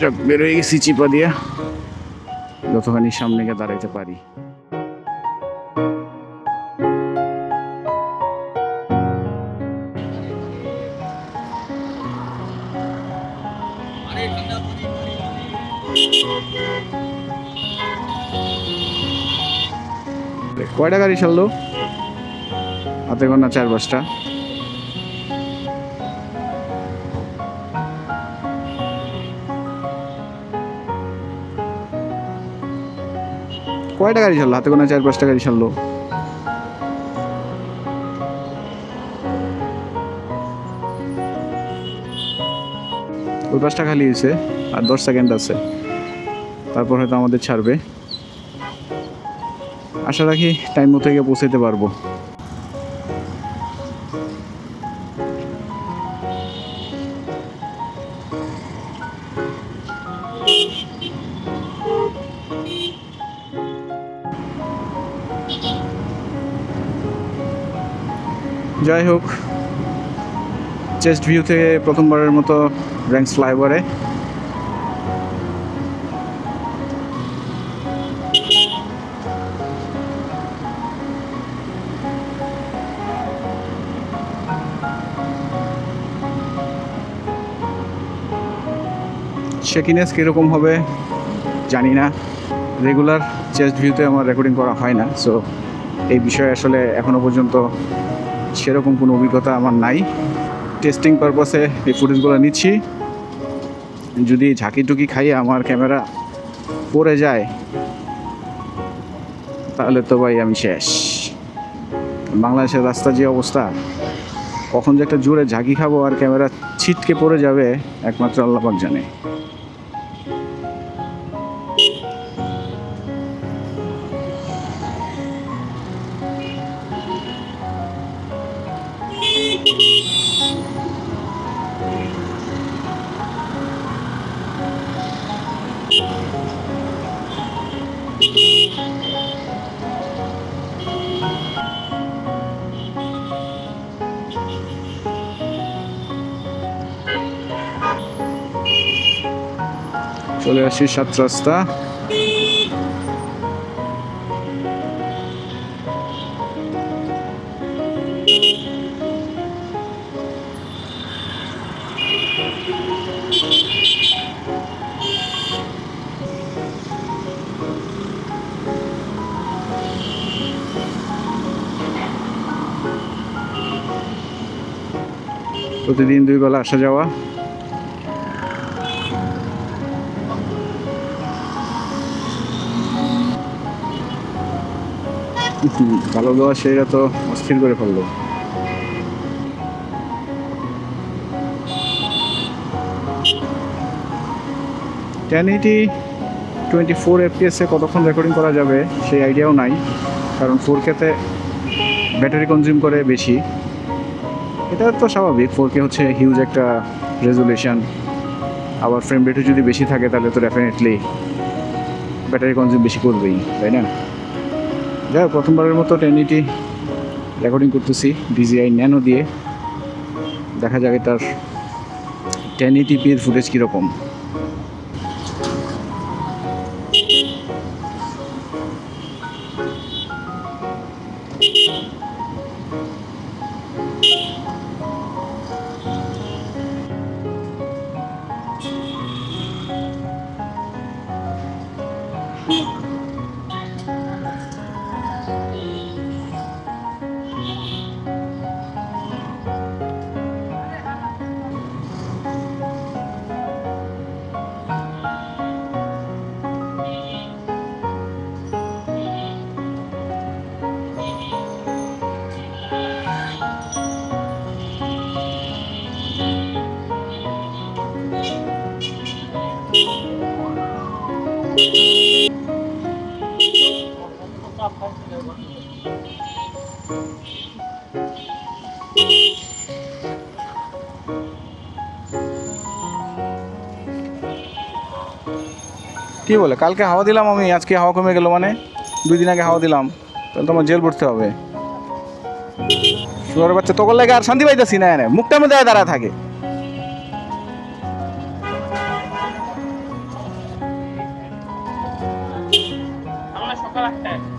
যাক, বের হয়ে গেছি চিপা দিয়ে, যতখানি সামনে গিয়ে দাঁড়াইতে পারি। কয়টা গাড়ি ছাড়লো? হাতে গোনা 4-5টা। কয়টা গাড়ি ছাড়লো? হাতে গোনা 4-5টা গাড়ি ছাড়লো। ওই পাশটা খালি হয়েছে, আর 10 সেকেন্ড আছে, তারপর হয়তো আমাদের ছাড়বে। আশা রাখি টাইম মতো গিয়ে পৌঁছাতে পারবো। যাই হোক, চেস্ট ভিউ থেকে প্রথমবারের মতো র্যাঙ্কস ফ্লাইওভারে। শেকিনেস কীরকম হবে জানি না, রেগুলার চেস্ট ভিউতে আমার রেকর্ডিং করা হয় না, সো এই বিষয়ে আসলে এখনও পর্যন্ত সেরকম কোনো অভিজ্ঞতা আমার নাই। টেস্টিং পারপাসে এই ফুটেজগুলো নিচ্ছি, যদি ঝাঁকি টুকি খাইয়ে আমার ক্যামেরা পড়ে যায় তাহলে তো ভাই আমি শেষ। বাংলাদেশের রাস্তা যে অবস্থা, কখন যে একটা জোরে ঝাঁকি খাবো আর ক্যামেরা ছিটকে পড়ে যাবে একমাত্র আল্লাহ পাক জানে। চলে আসি 7 রাস্তা। প্রতিদিন 2 বেলা আসা যাওয়া। ভালো দেওয়া সেটা তো অস্থির করে ফেললো। টেনএইটি 24 FPS-এ কতক্ষণ রেকর্ডিং করা যাবে সেই আইডিয়াও নাই, কারণ 4K-তে ব্যাটারি কনজিউম করে বেশি। এটা তো স্বাভাবিক, 4K হচ্ছে হিউজ একটা রেজুলেশন, আবার ফ্রেম রেটও যদি বেশি থাকে তাহলে তো ডেফিনেটলি ব্যাটারি কনজিউম বেশি করবেই, তাই না? যাই হোক, প্রথমবারের মতো 1080 রেকর্ডিং করতেছি DJI ন্যানো দিয়ে, দেখা যাবে তার 1080p-এর ফুটেজ কীরকম। কি বলে, কালকে হাওয়া দিলাম আমি, আজকে হাওয়া কমে গেল? মানে 2 দিন আগে হাওয়া দিলাম, তাহলে তোমার জেল পড়তে হবে। শুয়ারের বাচ্চা, তোর লাগে আর শান্তি পাইতেছি না, মুখটার মধ্যে দাঁড়া থাকে। है